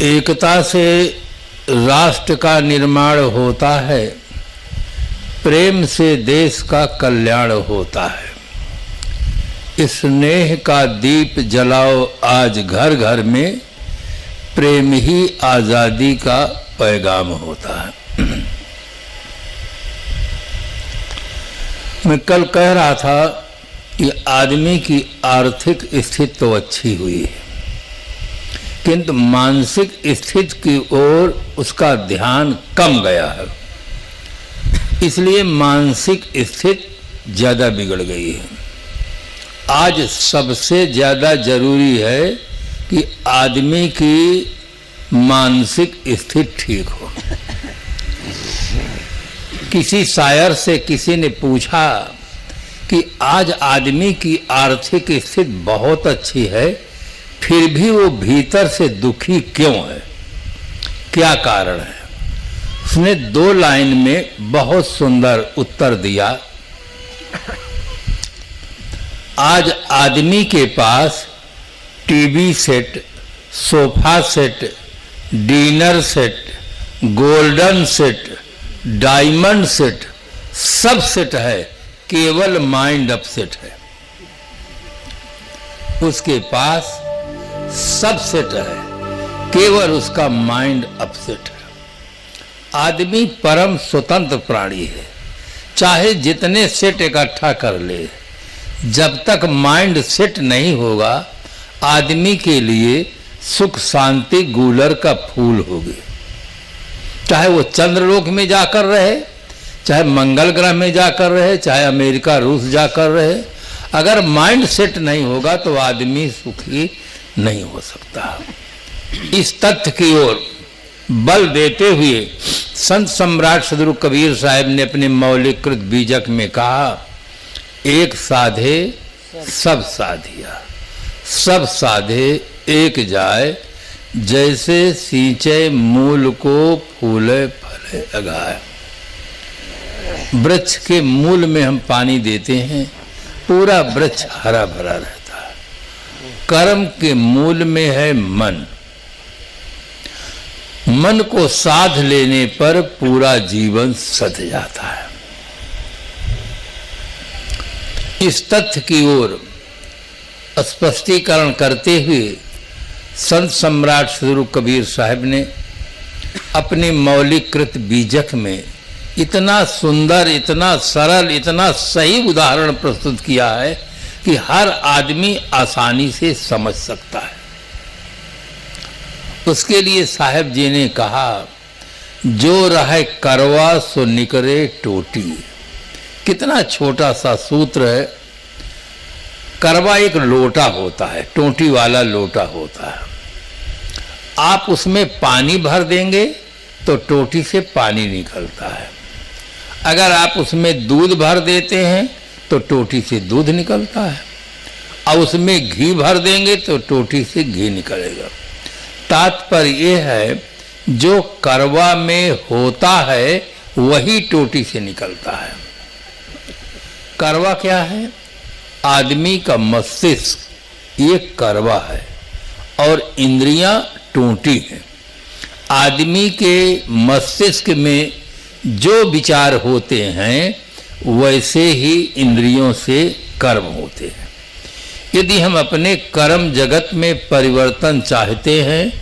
एकता से राष्ट्र का निर्माण होता है, प्रेम से देश का कल्याण होता है। स्नेह का दीप जलाओ आज घर घर में, प्रेम ही आज़ादी का पैगाम होता है। मैं कल कह रहा था कि आदमी की आर्थिक स्थिति तो अच्छी हुई है, किंतु मानसिक स्थिति की ओर उसका ध्यान कम गया है, इसलिए मानसिक स्थिति ज़्यादा बिगड़ गई है। आज सबसे ज़्यादा जरूरी है कि आदमी की मानसिक स्थिति ठीक हो। किसी शायर से किसी ने पूछा कि आज आदमी की आर्थिक स्थिति बहुत अच्छी है, फिर भी वो भीतर से दुखी क्यों है, क्या कारण है? उसने 2 लाइन में बहुत सुंदर उत्तर दिया। आज आदमी के पास TV set, sofa set, dinner set, golden set, diamond set, सब सेट है, केवल माइंड अपसेट है। उसके पास सब सेट है, केवल उसका माइंड अपसेट है। आदमी परम स्वतंत्र प्राणी है, चाहे जितने सेट इकट्ठा कर ले, जब तक माइंड सेट नहीं होगा आदमी के लिए सुख शांति गूलर का फूल होगी। चाहे वो चंद्रलोक में जाकर रहे, चाहे मंगल ग्रह में जाकर रहे, चाहे अमेरिका रूस जाकर रहे, अगर माइंड सेट नहीं होगा तो आदमी सुखी नहीं हो सकता। इस तथ्य की ओर बल देते हुए संत सम्राट सदगुरु कबीर साहब ने अपने मौलिकृत बीजक में कहा, एक साधे सब साधिया, सब साधे एक जाए, जैसे सींचे मूल को फूले फले लगाए। वृक्ष के मूल में हम पानी देते हैं, पूरा वृक्ष हरा भरा रहता है। कर्म के मूल में है मन, मन को साध लेने पर पूरा जीवन सध जाता है। इस तथ्य की ओर स्पष्टीकरण करते हुए संत सम्राट सदगुरु कबीर साहब ने अपने मौलिकृत बीजक में इतना सुंदर, इतना सरल, इतना सही उदाहरण प्रस्तुत किया है कि हर आदमी आसानी से समझ सकता है। उसके लिए साहब जी ने कहा, जो रहे करवा सो निकरे टोटी। कितना छोटा सा सूत्र है। करवा एक लोटा होता है, टोटी वाला लोटा होता है। आप उसमें पानी भर देंगे तो टोटी से पानी निकलता है। अगर आप उसमें दूध भर देते हैं तो टोटी से दूध निकलता है, और उसमें घी भर देंगे तो टोटी से घी निकलेगा। तात्पर्य यह है, जो करवा में होता है वही टोटी से निकलता है। करवा क्या है? आदमी का मस्तिष्क ये करवा है और इंद्रियां टोटी हैं। आदमी के मस्तिष्क में जो विचार होते हैं वैसे ही इंद्रियों से कर्म होते हैं। यदि हम अपने कर्म जगत में परिवर्तन चाहते हैं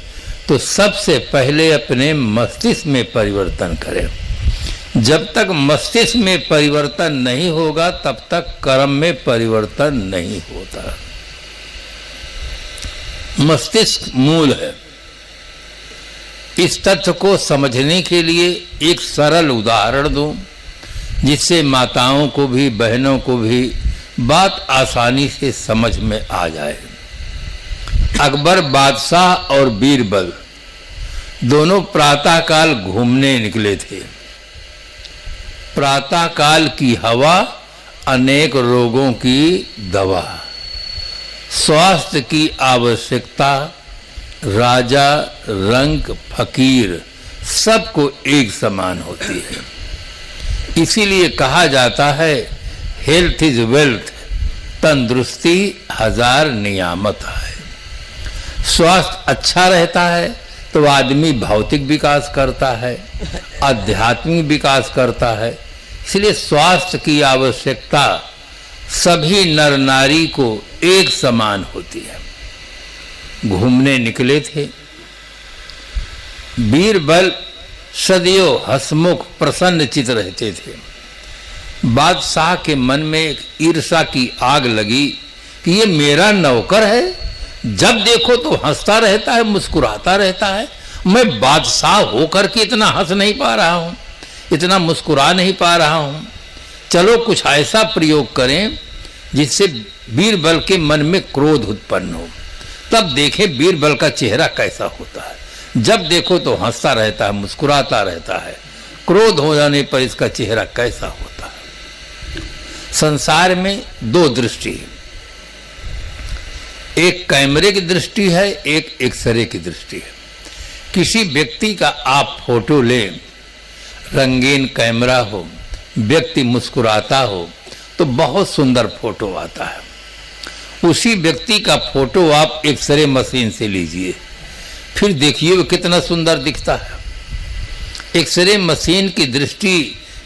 तो सबसे पहले अपने मस्तिष्क में परिवर्तन करें। जब तक मस्तिष्क में परिवर्तन नहीं होगा तब तक कर्म में परिवर्तन नहीं होता। मस्तिष्क मूल है। इस तथ्य को समझने के लिए एक सरल उदाहरण दूं, जिससे माताओं को भी, बहनों को भी बात आसानी से समझ में आ जाए। अकबर बादशाह और बीरबल दोनों प्रातःकाल घूमने निकले थे। प्रातःकाल की हवा अनेक रोगों की दवा, स्वास्थ्य की आवश्यकता, राजा, रंक, फकीर सबको एक समान होती है। इसीलिए कहा जाता है, हेल्थ इज वेल्थ, तंदुरुस्ती 1000 नियामत है। स्वास्थ्य अच्छा रहता है तो आदमी भौतिक विकास करता है, आध्यात्मिक विकास करता है। इसलिए स्वास्थ्य की आवश्यकता सभी नर नारी को एक समान होती है। घूमने निकले थे, बीरबल सदैव हंसमुख प्रसन्न चित रहते थे। बादशाह के मन में एक ईर्ष्या की आग लगी कि ये मेरा नौकर है, जब देखो तो हंसता रहता है, मुस्कुराता रहता है। मैं बादशाह होकर के इतना हंस नहीं पा रहा हूँ, इतना मुस्कुरा नहीं पा रहा हूँ। चलो कुछ ऐसा प्रयोग करें जिससे बीरबल के मन में क्रोध उत्पन्न हो, तब देखें बीरबल का चेहरा कैसा होता है। जब देखो तो हंसता रहता है, मुस्कुराता रहता है, क्रोध हो जाने पर इसका चेहरा कैसा होता है। संसार में दो दृष्टि है, एक कैमरे की दृष्टि है, एक एक्सरे की दृष्टि है। किसी व्यक्ति का आप फोटो लें, रंगीन कैमरा हो, व्यक्ति मुस्कुराता हो तो बहुत सुंदर फोटो आता है। उसी व्यक्ति का फोटो आप एक्सरे मशीन से लीजिए, फिर देखिए वो कितना सुंदर दिखता है। एक्सरे मशीन की दृष्टि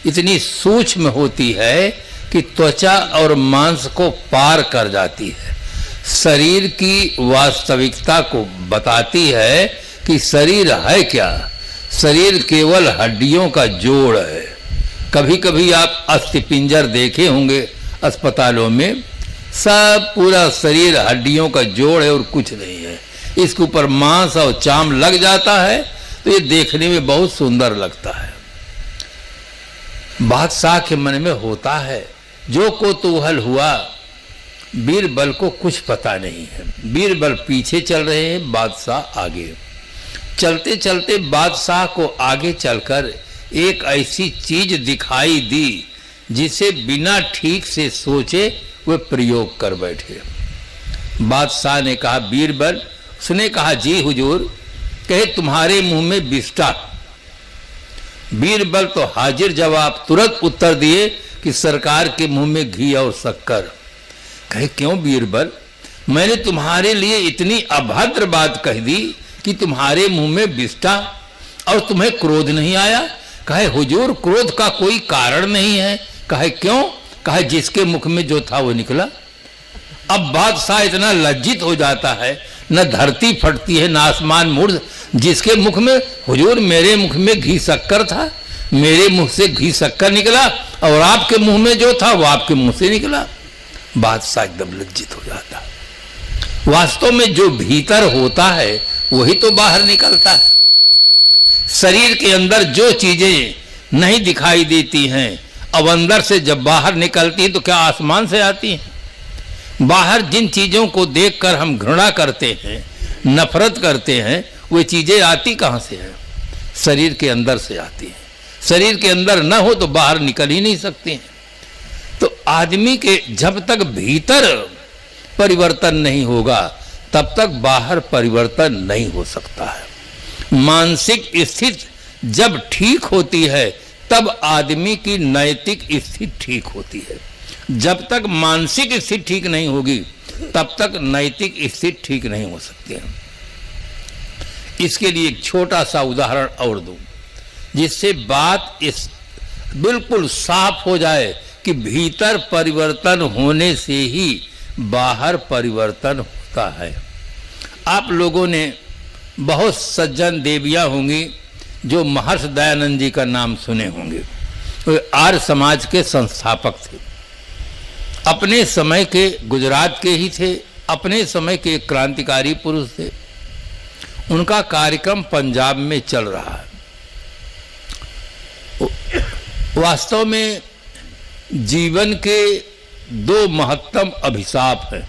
इतनी सूक्ष्म होती है कि त्वचा और मांस को पार कर जाती है, शरीर की वास्तविकता को बताती है कि शरीर है क्या। शरीर केवल हड्डियों का जोड़ है। कभी कभी आप अस्थिपिंजर देखे होंगे अस्पतालों में, सब पूरा शरीर हड्डियों का जोड़ है और कुछ नहीं है। इसके ऊपर मांस और चाम लग जाता है तो ये देखने में बहुत सुंदर लगता है। बादशाह के मन में होता है जो कोतूहल हुआ, बीरबल को कुछ पता नहीं है। बीरबल पीछे चल रहे हैं, बादशाह आगे। चलते चलते बादशाह को आगे चलकर एक ऐसी चीज दिखाई दी जिसे बिना ठीक से सोचे वे प्रयोग कर बैठे। बादशाह ने कहा बीरबल, उसने कहा जी हुजूर। कहे तुम्हारे मुंह में बिष्टा। बीरबल तो हाजिर जवाब तुरंत उत्तर दिए कि सरकार के मुंह में घी और शक्कर। कहे क्यों बीरबल, मैंने तुम्हारे लिए इतनी अभद्र बात कह दी कि तुम्हारे मुंह में बिष्टा और तुम्हें क्रोध नहीं आया। कहे हुजूर क्रोध का कोई कारण नहीं है। कहे क्यों? कहे जिसके मुख में जो था वो निकला। अब बादशाह इतना लज्जित हो जाता है, न धरती फटती है न आसमान मुड़। जिसके मुख में, हुजूर मेरे मुख में घी शक्कर था, मेरे मुंह से घी शक्कर निकला और आपके मुंह में जो था वो आपके मुंह से निकला। बादशाह एकदम लज्जित हो जाता है। वास्तव में जो भीतर होता है वही तो बाहर निकलता है। शरीर के अंदर जो चीजें नहीं दिखाई देती हैं, अब अंदर से जब बाहर निकलती हैं तो क्या आसमान से आती हैं? बाहर जिन चीजों को देखकर हम घृणा करते हैं, नफरत करते हैं, वो चीजें आती कहां से है? शरीर के अंदर से आती हैं। शरीर के अंदर न हो तो बाहर निकल ही नहीं सकते हैं। तो आदमी के जब तक भीतर परिवर्तन नहीं होगा तब तक बाहर परिवर्तन नहीं हो सकता है। मानसिक स्थिति जब ठीक होती है तब आदमी की नैतिक स्थिति ठीक होती है। जब तक मानसिक स्थिति ठीक नहीं होगी तब तक नैतिक स्थिति ठीक नहीं हो सकती है। इसके लिए एक छोटा सा उदाहरण और दूं जिससे बात इस बिल्कुल साफ हो जाए कि भीतर परिवर्तन होने से ही बाहर परिवर्तन होता है। आप लोगों ने बहुत सज्जन देवियां होंगी जो महर्षि दयानंद जी का नाम सुने होंगे। वे आर्य समाज के संस्थापक थे, अपने समय के गुजरात के ही थे, अपने समय के क्रांतिकारी पुरुष थे। उनका कार्यक्रम पंजाब में चल रहा है। वास्तव में जीवन के दो महत्तम अभिशाप हैं,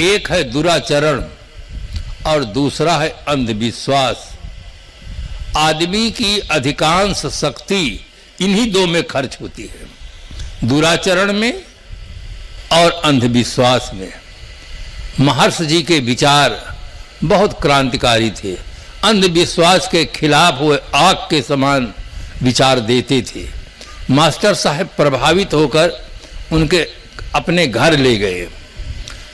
एक है दुराचरण और दूसरा है अंधविश्वास। आदमी की अधिकांश शक्ति इन्हीं दो में खर्च होती है, दुराचरण में और अंधविश्वास में। महर्षि जी के विचार बहुत क्रांतिकारी थे। अंधविश्वास के खिलाफ वो आग के समान विचार देते थे। मास्टर साहब प्रभावित होकर उनके अपने घर ले गए।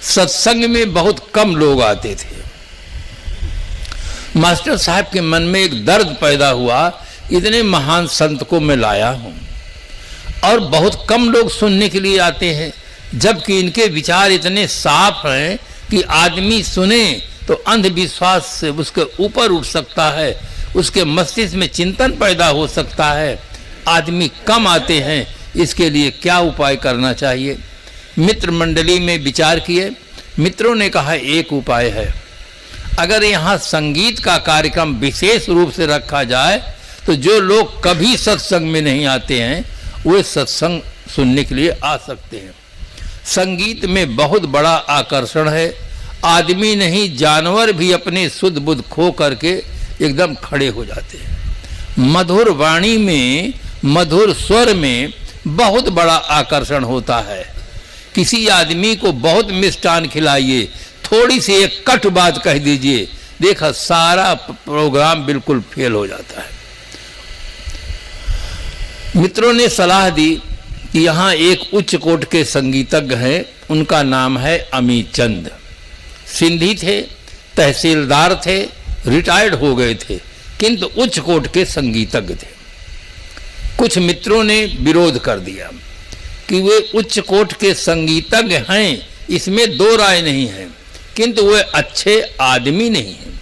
सत्संग में बहुत कम लोग आते थे मास्टर साहब के मन में एक दर्द पैदा हुआ, इतने महान संत को मैं लाया हूँ और बहुत कम लोग सुनने के लिए आते हैं, जबकि इनके विचार इतने साफ हैं कि आदमी सुने तो अंधविश्वास से उसके ऊपर उठ सकता है, उसके मस्तिष्क में चिंतन पैदा हो सकता है। आदमी कम आते हैं, इसके लिए क्या उपाय करना चाहिए? मित्र मंडली में विचार किए। मित्रों ने कहा एक उपाय है, अगर यहाँ संगीत का कार्यक्रम विशेष रूप से रखा जाए तो जो लोग कभी सत्संग में नहीं आते हैं वे सत्संग सुनने के लिए आ सकते हैं। संगीत में बहुत बड़ा आकर्षण है, आदमी नहीं जानवर भी अपने शुद्ध बुद्ध खो करके एकदम खड़े हो जाते हैं। मधुर वाणी में, मधुर स्वर में बहुत बड़ा आकर्षण होता है। किसी आदमी को बहुत मिष्टान खिलाइए, थोड़ी सी एक कट बात कह दीजिए, देखा सारा प्रोग्राम बिल्कुल फेल हो जाता है। मित्रों ने सलाह दी कि यहाँ एक उच्च कोट के संगीतज्ञ हैं, उनका नाम है अमित चंद। सिंधी थे, तहसीलदार थे, रिटायर्ड हो गए थे, किंतु उच्च कोट के संगीतज्ञ थे। कुछ मित्रों ने विरोध कर दिया कि वे उच्च कोट के संगीतज्ञ हैं, इसमें दो राय नहीं है, किंतु वे अच्छे आदमी नहीं हैं।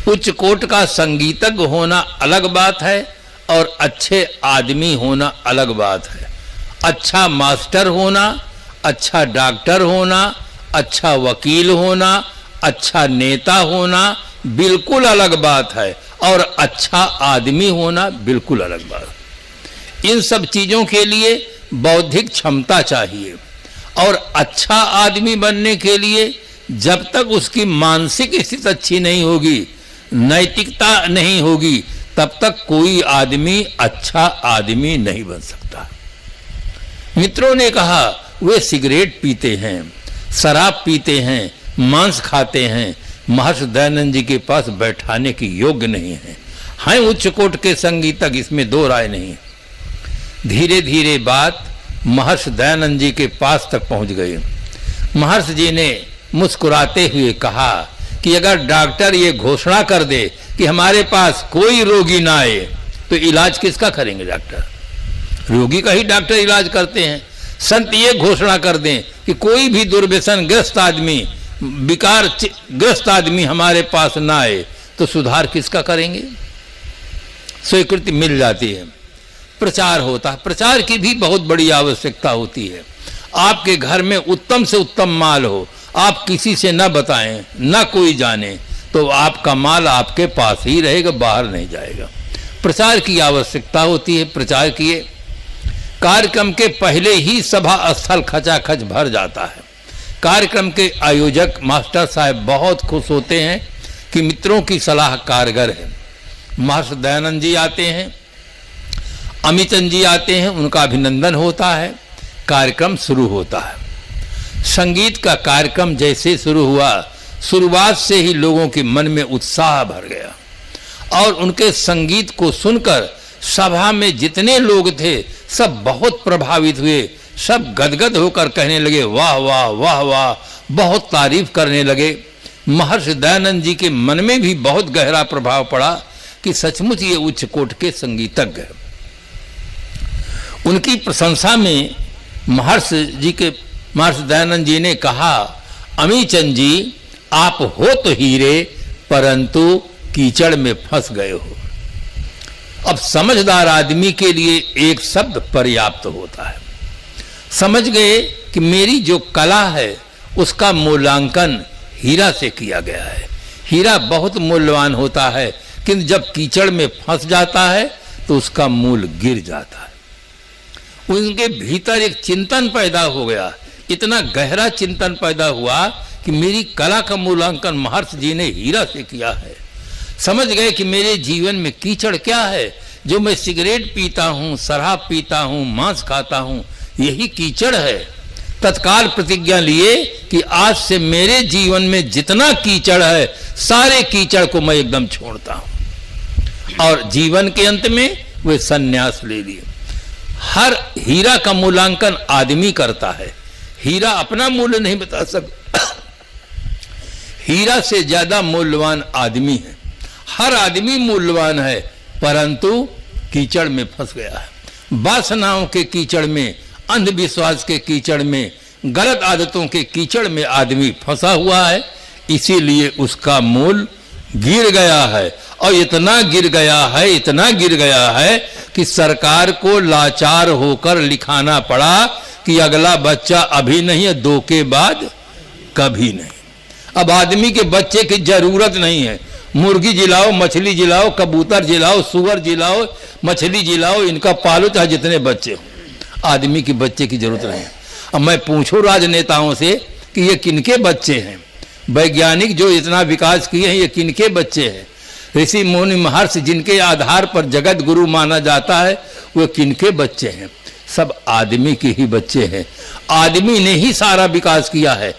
उच्च कोट का संगीतज्ञ होना अलग बात है और अच्छे आदमी होना अलग बात है। अच्छा मास्टर होना, अच्छा डॉक्टर होना, अच्छा वकील होना, अच्छा नेता होना बिल्कुल अलग बात है और अच्छा आदमी होना बिल्कुल अलग बात है। इन सब चीज़ों के लिए बौद्धिक क्षमता चाहिए और अच्छा आदमी बनने के लिए जब तक उसकी मानसिक स्थिति अच्छी नहीं होगी, नैतिकता नहीं होगी, तब तक कोई आदमी अच्छा आदमी नहीं बन सकता। मित्रों ने कहा वे सिगरेट पीते हैं, शराब पीते हैं, मांस खाते हैं, महर्षि दयानंद जी के पास बैठाने की योग्य नहीं है। हैं उच्च कोट के संगीतज्ञ, इसमें दो राय नहीं है। धीरे धीरे बात महर्षि दयानंद जी के पास तक पहुंच गई। महर्षि जी ने मुस्कुराते हुए कहा कि अगर डॉक्टर ये घोषणा कर दे कि हमारे पास कोई रोगी ना आए तो इलाज किसका करेंगे? डॉक्टर, रोगी का ही डॉक्टर इलाज करते हैं। संत ये घोषणा कर दें कि कोई भी दुर्व्यसन ग्रस्त आदमी, विकार ग्रस्त आदमी हमारे पास ना आए तो सुधार किसका करेंगे? स्वीकृति मिल जाती है, प्रचार होता है। प्रचार की भी बहुत बड़ी आवश्यकता होती है। आपके घर में उत्तम से उत्तम माल हो, आप किसी से न बताएं, न कोई जाने, तो आपका माल आपके पास ही रहेगा, बाहर नहीं जाएगा। प्रचार की आवश्यकता होती है। प्रचार किए, कार्यक्रम के पहले ही सभा स्थल खचाखच भर जाता है। कार्यक्रम के आयोजक मास्टर साहब बहुत खुश होते हैं कि मित्रों की सलाह कारगर है। महर्षि दयानंद जी आते हैं, अमित चंद जी आते हैं, उनका अभिनंदन होता है। कार्यक्रम शुरू होता है। संगीत का कार्यक्रम जैसे शुरू हुआ, शुरुआत से ही लोगों के मन में उत्साह भर गया और उनके संगीत को सुनकर सभा में जितने लोग थे सब बहुत प्रभावित हुए। सब गदगद होकर कहने लगे वाह वाह वाह वाह, बहुत तारीफ करने लगे। महर्षि दयानंद जी के मन में भी बहुत गहरा प्रभाव पड़ा कि सचमुच ये उच्च कोट के संगीतज्ञ हैं। उनकी प्रशंसा में महर्षि दयानंद जी ने कहा, अमित चंद जी आप हो तो हीरे परंतु कीचड़ में फंस गए हो। अब समझदार आदमी के लिए एक शब्द पर्याप्त होता है। समझ गए कि मेरी जो कला है उसका मूल्यांकन हीरा से किया गया है। हीरा बहुत मूल्यवान होता है, किंतु जब कीचड़ में फंस जाता है तो उसका मूल गिर जाता है। उनके भीतर एक चिंतन पैदा हो गया, इतना गहरा चिंतन पैदा हुआ कि मेरी कला का मूल्यांकन महर्षि जी ने हीरा से किया है। समझ गए कि मेरे जीवन में कीचड़ क्या है। जो मैं सिगरेट पीता हूँ, शराब पीता हूँ, मांस खाता हूँ, यही कीचड़ है। तत्काल प्रतिज्ञा लिए कि आज से मेरे जीवन में जितना कीचड़ है सारे कीचड़ को मैं एकदम छोड़ता हूँ। और जीवन के अंत में वे संन्यास ले लिए। हर हीरा का मूल्यांकन आदमी करता है, हीरा अपना मूल्य नहीं बता सकता। हीरा से ज्यादा मूल्यवान आदमी है। हर आदमी मूल्यवान है, परंतु कीचड़ में फंस गया है। वासनाओं के कीचड़ में, अंधविश्वास के कीचड़ में, गलत आदतों के कीचड़ में आदमी फंसा हुआ है, इसीलिए उसका मूल गिर गया है। और इतना गिर गया है, इतना गिर गया है कि सरकार को लाचार होकर लिखाना पड़ा कि अगला बच्चा अभी नहीं है, 2 के बाद कभी नहीं। अब आदमी के बच्चे की जरूरत नहीं है। मुर्गी जिलाओ, मछली जिलाओ, कबूतर जिलाओ, सुअर जिलाओ, मछली जिलाओ, इनका पालो चाहे जितने बच्चे हो, आदमी के बच्चे की जरूरत नहीं है। अब मैं पूछूं राजनेताओं से कि ये किनके बच्चे हैं? वैज्ञानिक जो इतना विकास किए हैं, ये किनके बच्चे हैं? ऋषि मुनि महर्षि जिनके आधार पर जगत गुरु माना जाता है, वो किनके बच्चे हैं? सब आदमी के ही बच्चे हैं। आदमी ने ही सारा विकास किया है।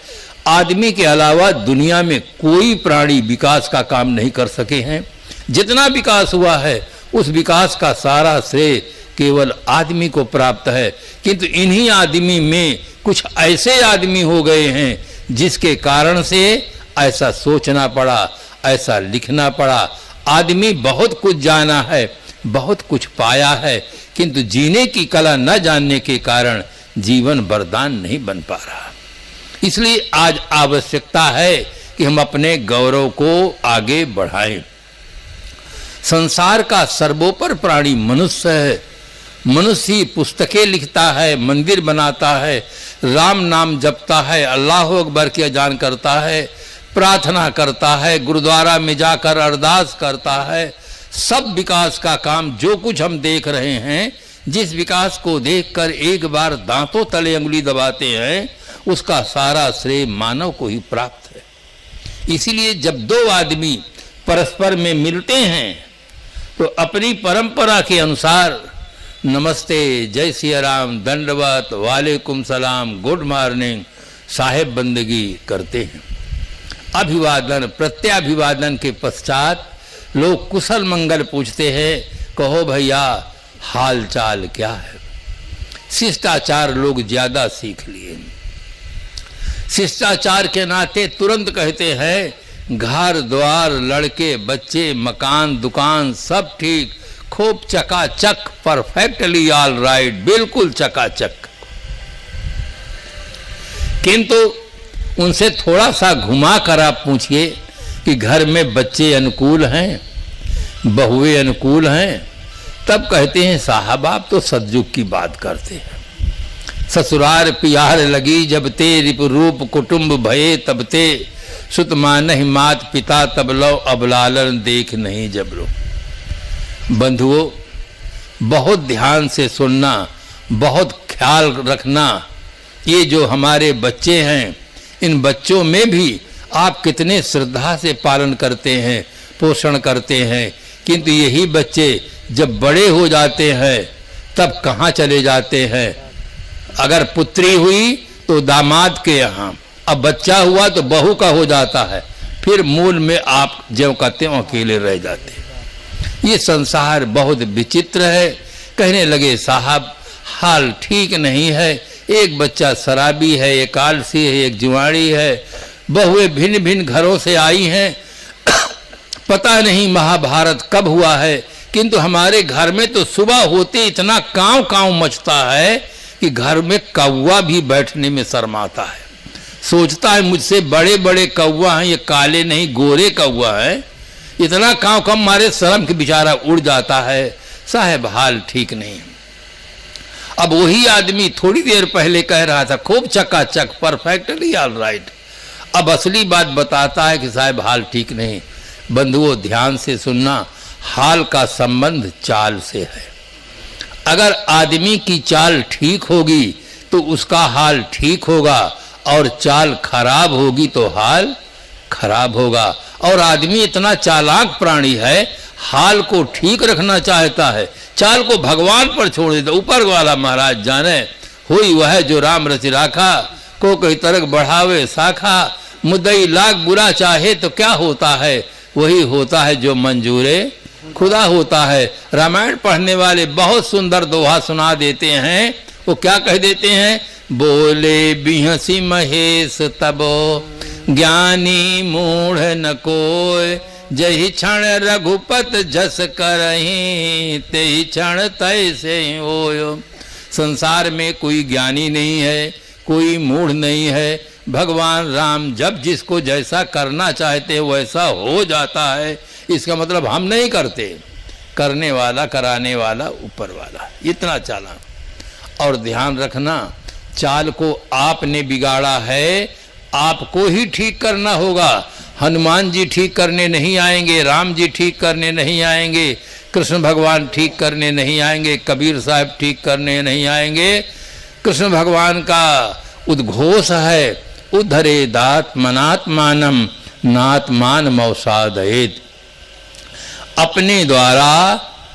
आदमी के अलावा दुनिया में कोई प्राणी विकास का काम नहीं कर सके हैं। जितना विकास हुआ है, उस विकास का सारा श्रेय केवल आदमी को प्राप्त है। किंतु इन्हीं आदमी में कुछ ऐसे आदमी हो गए हैं जिसके कारण से ऐसा सोचना पड़ा, ऐसा लिखना पड़ा। आदमी बहुत कुछ जाना है, बहुत कुछ पाया है, किंतु जीने की कला न जानने के कारण जीवन वरदान नहीं बन पा रहा। इसलिए आज आवश्यकता है कि हम अपने गौरव को आगे बढ़ाएं। संसार का सर्वोपरि प्राणी मनुष्य है। मनुष्य ही पुस्तकें लिखता है, मंदिर बनाता है, राम नाम जपता है, अल्लाह अकबर की अजान करता है, प्रार्थना करता है, गुरुद्वारा में जाकर अरदास करता है। सब विकास का काम जो कुछ हम देख रहे हैं, जिस विकास को देखकर एक बार दांतों तले अंगुली दबाते हैं, उसका सारा श्रेय मानव को ही प्राप्त है। इसीलिए जब 2 आदमी परस्पर में मिलते हैं तो अपनी परंपरा के अनुसार नमस्ते, जय सिया राम, दंडवत, वालेकुम सलाम, गुड मॉर्निंग, साहेब बंदगी करते हैं। अभिवादन, प्रत्याभिवादन के पश्चात लोग कुशल मंगल पूछते हैं, कहो भैया हाल चाल क्या है। शिष्टाचार लोग ज्यादा सीख लिए। शिष्टाचार के नाते तुरंत कहते हैं घर द्वार, लड़के बच्चे, मकान दुकान सब ठीक, खूब चकाचक, परफेक्टली ऑल राइट, बिल्कुल चकाचक। किंतु उनसे थोड़ा सा घुमा कर आप पूछिए कि घर में बच्चे अनुकूल हैं, बहुएं अनुकूल हैं, तब कहते हैं साहब आप तो सतयुग की बात करते हैं। ससुरार पियार लगी जब ते, रिप रूप कुटुंब भये तब ते, सुत मानहि मात पिता तब लो, अब लालन देख नहीं जब लो। बंधुओं, बहुत ध्यान से सुनना, बहुत ख्याल रखना। ये जो हमारे बच्चे हैं, इन बच्चों में भी आप कितने श्रद्धा से पालन करते हैं, पोषण करते हैं, किंतु यही बच्चे जब बड़े हो जाते हैं तब कहाँ चले जाते हैं। अगर पुत्री हुई तो दामाद के यहाँ, अब बच्चा हुआ तो बहू का हो जाता है, फिर मूल में आप ज्यों का त्यों अकेले रह जाते हैं। ये संसार बहुत विचित्र है। कहने लगे साहब हाल ठीक नहीं है, एक बच्चा शराबी है, एक आलसी है, एक जुआड़ी है, बहुएं भिन्न भिन्न घरों से आई हैं। पता नहीं महाभारत कब हुआ है, किंतु हमारे घर में तो सुबह होते इतना कांव कांव मचता है कि घर में कौवा भी बैठने में शर्माता है। सोचता है मुझसे बड़े बड़े कौवा हैं, ये काले नहीं गोरे कौवा हैं। इतना कांव कम मारे शर्म के बेचारा उड़ जाता है। साहब हाल ठीक नहीं। अब वही आदमी थोड़ी देर पहले कह रहा था खूब चकाचक, परफेक्टली ऑल राइट, अब असली बात बताता है कि साहब हाल ठीक नहीं। बंधुओं ध्यान से सुनना, हाल का संबंध चाल से है। अगर आदमी की चाल ठीक होगी तो उसका हाल ठीक होगा, और चाल खराब होगी तो हाल खराब होगा। और आदमी इतना चालाक प्राणी है, हाल को ठीक रखना चाहता है, चाल को भगवान पर छोड़ देता। ऊपर वाला महाराज जाने, हुई वह जो राम रचि राखा, को कई तरक बढ़ावे शाखा, मुद्दई लाख बुरा चाहे तो क्या होता है, वही होता है जो मंजूरे खुदा होता है। रामायण पढ़ने वाले बहुत सुंदर दोहा सुना देते हैं। वो क्या कह देते हैं, बोले बिहसी महेश तबो ज्ञानी मूढ़ न कोय, जहि क्षण रघुपत जस करहीं, तेहि क्षण तैसे होयो। संसार में कोई ज्ञानी नहीं है, कोई मूढ़ नहीं है। भगवान राम जब जिसको जैसा करना चाहते वैसा हो जाता है। इसका मतलब हम नहीं करते, करने वाला, कराने वाला ऊपर वाला। इतना चालाक। और ध्यान रखना, चाल को आपने बिगाड़ा है, आपको ही ठीक करना होगा। हनुमान जी ठीक करने नहीं आएंगे, राम जी ठीक करने नहीं आएंगे, कृष्ण भगवान ठीक करने नहीं आएंगे, कबीर साहब ठीक करने नहीं आएंगे। कृष्ण भगवान का उद्घोष है, उद्धरे दात्मनात्मानम नात्मान मौसादयेत। अपने द्वारा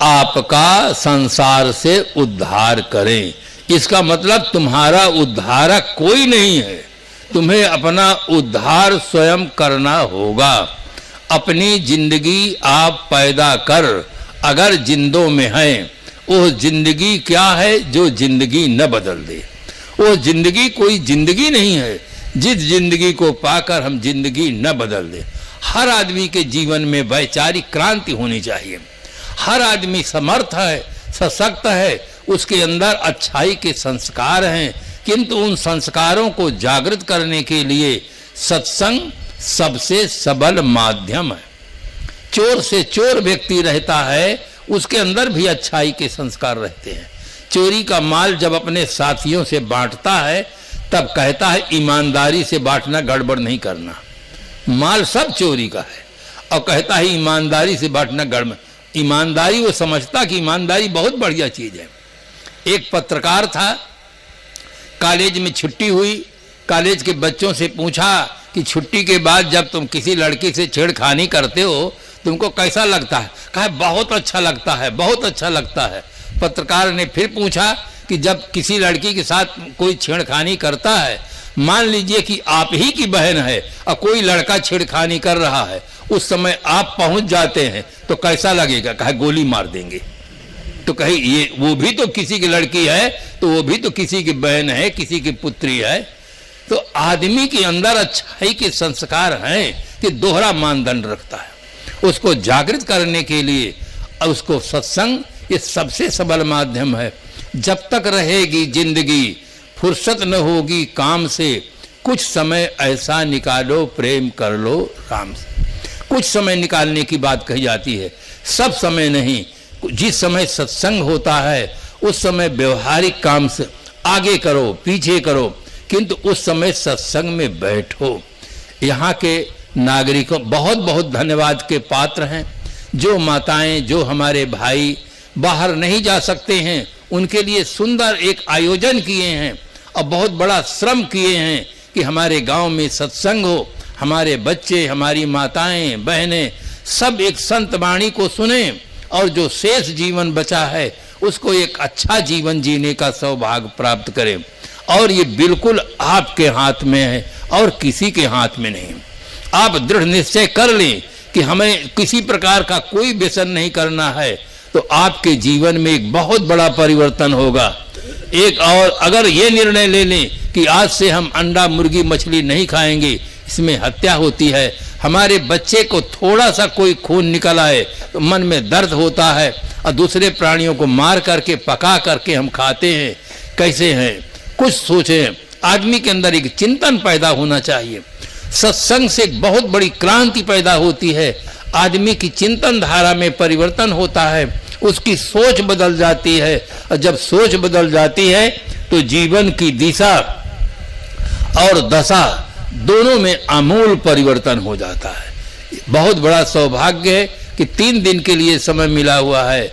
आपका संसार से उद्धार करें। इसका मतलब तुम्हारा उद्धारक कोई नहीं है, तुम्हें अपना उद्धार स्वयं करना होगा। अपनी जिंदगी आप पैदा कर, अगर जिंदों में है। वो जिंदगी क्या है जो जिंदगी न बदल दे? वो जिंदगी कोई जिंदगी नहीं है जिस जिंदगी को पाकर हम जिंदगी न बदल दे। हर आदमी के जीवन में वैचारिक क्रांति होनी चाहिए। हर आदमी समर्थ है, सशक्त है, उसके अंदर अच्छाई के संस्कार हैं, किंतु उन संस्कारों को जागृत करने के लिए सत्संग सबसे सबल माध्यम है। चोर से चोर व्यक्ति रहता है, उसके अंदर भी अच्छाई के संस्कार रहते हैं। चोरी का माल जब अपने साथियों से बांटता है तब कहता है ईमानदारी से बांटना, गड़बड़ नहीं करना। माल सब चोरी का है और कहता है ईमानदारी से बांटना गड़बड़। ईमानदारी वो समझता कि ईमानदारी बहुत बढ़िया चीज है। एक पत्रकार था, कॉलेज में छुट्टी हुई, कॉलेज के बच्चों से पूछा कि छुट्टी के बाद जब तुम किसी लड़की से छेड़खानी करते हो तुमको कैसा लगता है? कहा बहुत अच्छा लगता है, बहुत अच्छा लगता है। पत्रकार ने फिर पूछा कि जब किसी लड़की के साथ कोई छेड़खानी करता है, मान लीजिए कि आप ही की बहन है और कोई लड़का छेड़खानी कर रहा है, उस समय आप पहुंच जाते हैं तो कैसा लगेगा? कहा गोली मार देंगे। तो कहे ये वो भी तो किसी की लड़की है, तो वो भी तो किसी की बहन है, किसी की पुत्री है। तो आदमी के अंदर अच्छाई के संस्कार हैं कि दोहरा मानदंड रखता है। उसको जागृत करने के लिए उसको सत्संग ये सबसे सबल माध्यम है। जब तक रहेगी जिंदगी, फुर्सत न होगी काम से, कुछ समय ऐसा निकालो प्रेम कर लो राम से। कुछ समय निकालने की बात कही जाती है, सब समय नहीं। जिस समय सत्संग होता है उस समय व्यवहारिक काम से आगे करो पीछे करो, किंतु उस समय सत्संग में बैठो। यहाँ के नागरिकों बहुत बहुत धन्यवाद के पात्र हैं। जो माताएं, जो हमारे भाई बाहर नहीं जा सकते हैं, उनके लिए सुंदर एक आयोजन किए हैं और बहुत बड़ा श्रम किए हैं कि हमारे गांव में सत्संग हो, हमारे बच्चे, हमारी माताएं, बहनें सब एक संत वाणी को सुने और जो शेष जीवन बचा है उसको एक अच्छा जीवन जीने का सौभाग्य प्राप्त करें। और ये बिल्कुल आपके हाथ में है और किसी के हाथ में नहीं। आप दृढ़ निश्चय कर लें कि हमें किसी प्रकार का कोई व्यसन नहीं करना है, तो आपके जीवन में एक बहुत बड़ा परिवर्तन होगा। एक और अगर ये निर्णय ले लें कि आज से हम अंडा, मुर्गी, मछली नहीं खाएंगे, इसमें हत्या होती है, हमारे बच्चे को थोड़ा सा कोई खून निकल आए तो मन में दर्द होता है, और दूसरे प्राणियों को मार करके पका करके हम खाते हैं, कैसे हैं? कुछ सोचें। आदमी के अंदर एक चिंतन पैदा होना चाहिए। सत्संग से एक बहुत बड़ी क्रांति पैदा होती है, आदमी की चिंतन धारा में परिवर्तन होता है, उसकी सोच बदल जाती है, और जब सोच बदल जाती है तो जीवन की दिशा और दशा दोनों में आमूल परिवर्तन हो जाता है। बहुत बड़ा सौभाग्य है कि 3 दिन के लिए समय मिला हुआ है।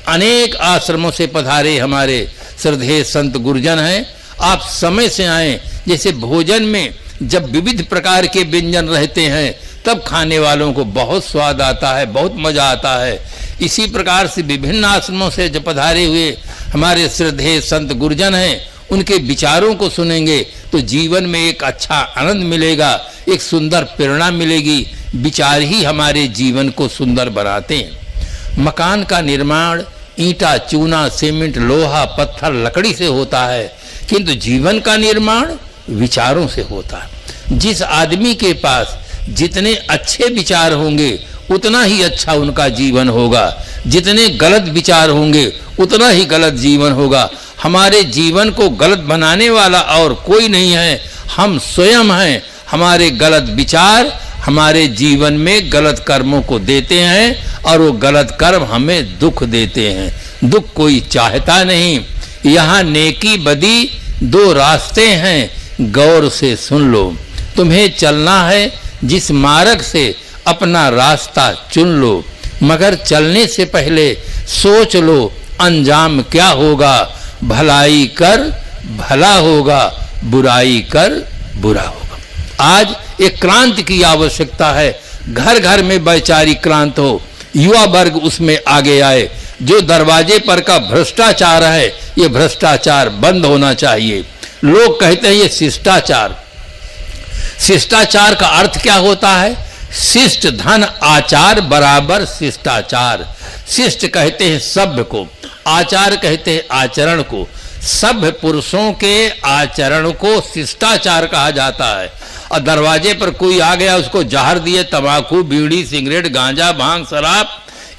अनेक आश्रमों से पधारे हमारे श्रद्धेय संत गुरुजन हैं। आप समय से आए। जैसे भोजन में जब विविध प्रकार के व्यंजन रहते हैं तब खाने वालों को बहुत स्वाद आता है, बहुत मजा आता है। इसी प्रकार से विभिन्न आश्रमों से जब पधारे हुए हमारे श्रद्धेय संत गुरुजन हैं, उनके विचारों को सुनेंगे तो जीवन में एक अच्छा आनंद मिलेगा, एक सुंदर प्रेरणा मिलेगी। विचार ही हमारे जीवन को सुंदर बनाते हैं। मकान का निर्माण ईंटा, चूना, सीमेंट, लोहा, पत्थर, लकड़ी से होता है, किंतु जीवन का निर्माण विचारों से होता है। जिस आदमी के पास जितने अच्छे विचार होंगे उतना ही अच्छा उनका जीवन होगा, जितने गलत विचार होंगे उतना ही गलत जीवन होगा। हमारे जीवन को गलत बनाने वाला और कोई नहीं है, हम स्वयं हैं। हमारे गलत विचार हमारे जीवन में गलत कर्मों को देते हैं और वो गलत कर्म हमें दुख देते हैं। दुख कोई चाहता नहीं। यहाँ नेकी बदी दो रास्ते हैं, गौर से सुन लो। तुम्हें चलना है जिस मार्ग से अपना रास्ता चुन लो, मगर चलने से पहले सोच लो अंजाम क्या होगा। भलाई कर भला होगा, बुराई कर बुरा होगा। आज एक क्रांति की आवश्यकता है। घर घर में वैचारिक क्रांति हो, युवा वर्ग उसमें आगे आए। जो दरवाजे पर का भ्रष्टाचार है, ये भ्रष्टाचार बंद होना चाहिए। लोग कहते हैं ये शिष्टाचार। शिष्टाचार का अर्थ क्या होता है? शिष्ट धन आचार बराबर शिष्टाचार। शिष्ट कहते हैं सभ्य को, आचार कहते हैं आचरण को। सभ्य पुरुषों के आचरण को शिष्टाचार कहा जाता है। और दरवाजे पर कोई आ गया, उसको जहर दिए, तंबाकू, बीड़ी, सिगरेट, गांजा, भांग, शराब,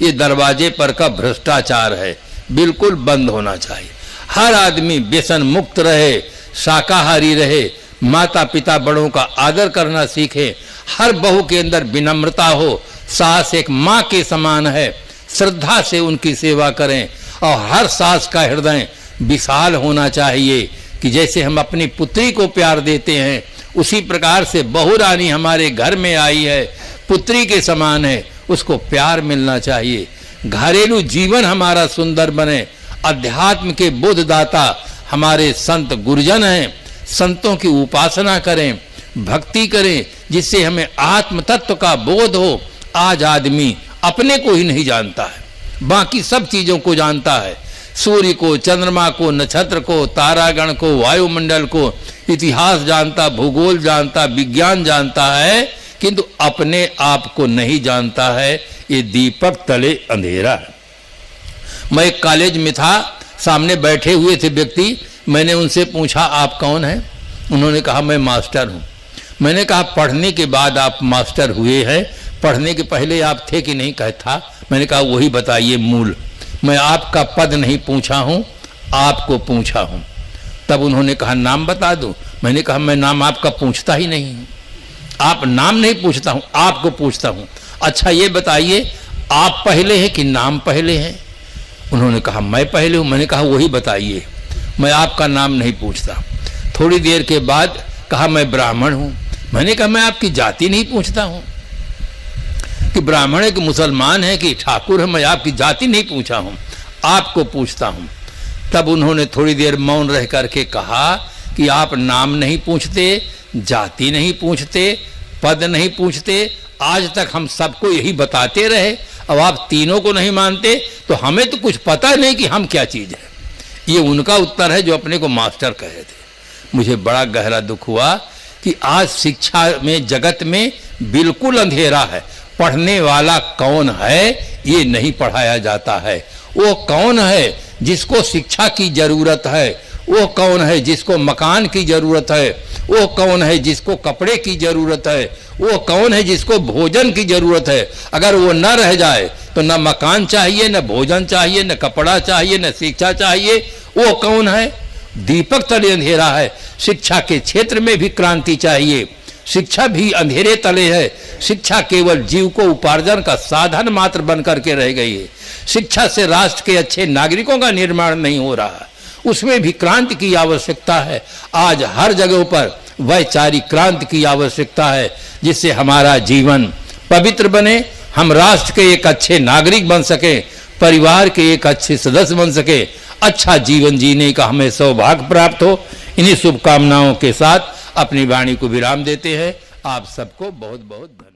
ये दरवाजे पर का भ्रष्टाचार है। बिल्कुल बंद होना चाहिए। हर आदमी व्यसन मुक्त रहे, शाकाहारी रहे, माता पिता बड़ों का आदर करना सीखे। हर बहू के अंदर विनम्रता हो। सास एक माँ के समान है, श्रद्धा से उनकी सेवा करें। और हर सास का हृदय विशाल होना चाहिए कि जैसे हम अपनी पुत्री को प्यार देते हैं, उसी प्रकार से बहू रानी हमारे घर में आई है, पुत्री के समान है, उसको प्यार मिलना चाहिए। घरेलू जीवन हमारा सुंदर बने। अध्यात्म के बोधदाता हमारे संत गुरुजन हैं। संतों की उपासना करें, भक्ति करें, जिससे हमें आत्म तत्व का बोध हो। आज आदमी अपने को ही नहीं जानता है, बाकी सब चीजों को जानता है। सूर्य को, चंद्रमा को, नक्षत्र को, तारागण को, वायुमंडल को, इतिहास जानता, भूगोल जानता, विज्ञान जानता है, किंतु अपने आप को नहीं जानता है। ये दीपक तले अंधेरा है। मैं एक कॉलेज में था, सामने बैठे हुए थे व्यक्ति। मैंने उनसे पूछा आप कौन हैं? उन्होंने कहा मैं मास्टर हूँ। मैंने कहा पढ़ने के बाद आप मास्टर हुए हैं, पढ़ने के पहले आप थे कि नहीं? कहा था। मैंने कहा वही बताइए मूल। मैं आपका पद नहीं पूछा हूँ, आपको पूछा हूँ। तब उन्होंने कहा नाम बता दो। मैंने कहा मैं नाम आपका पूछता ही नहीं हूँ। आप नाम नहीं पूछता हूँ, आपको पूछता हूँ। अच्छा ये बताइए आप पहले हैं कि नाम पहले हैं? उन्होंने कहा मैं पहले हूँ। मैंने कहा वही बताइए, मैं आपका नाम नहीं पूछता। थोड़ी देर के बाद कहा मैं ब्राह्मण हूँ। मैंने कहा मैं आपकी जाति नहीं पूछता हूँ कि ब्राह्मण है कि मुसलमान है कि ठाकुर है, मैं आपकी जाति नहीं पूछा हूँ, आपको पूछता हूँ। तब उन्होंने थोड़ी देर मौन रह करके कहा कि आप नाम नहीं पूछते, जाति नहीं पूछते, पद नहीं पूछते, आज तक हम सबको यही बताते रहे, अब आप तीनों को नहीं मानते तो हमें तो कुछ पता नहीं कि हम क्या चीज़ है। ये उनका उत्तर है जो अपने को मास्टर कहे थे। मुझे बड़ा गहरा दुख हुआ कि आज शिक्षा में, जगत में बिल्कुल अंधेरा है। पढ़ने वाला कौन है ये नहीं पढ़ाया जाता है। वो कौन है जिसको शिक्षा की जरूरत है, वो कौन है जिसको मकान की जरूरत है, वो कौन है जिसको कपड़े की जरूरत है, वो कौन है जिसको भोजन की जरूरत है। अगर वो न रह जाए तो न मकान चाहिए, न भोजन चाहिए, न कपड़ा चाहिए, न शिक्षा चाहिए। वो कौन है? दीपक तले अंधेरा है। शिक्षा के क्षेत्र में भी क्रांति चाहिए। शिक्षा भी अंधेरे तले है। शिक्षा केवल जीव को उपार्जन का साधन मात्र बन करके रह गई है। शिक्षा से राष्ट्र के अच्छे नागरिकों का निर्माण नहीं हो रहा, उसमें भी क्रांति की आवश्यकता है। आज हर जगह पर वैचारिक क्रांति की आवश्यकता है, जिससे हमारा जीवन पवित्र बने, हम राष्ट्र के एक अच्छे नागरिक बन सके, परिवार के एक अच्छे सदस्य बन सके, अच्छा जीवन जीने का हमें सौभाग्य प्राप्त हो। इन्हीं शुभकामनाओं के साथ अपनी वाणी को विराम देते हैं। आप सबको बहुत बहुत धन्यवाद।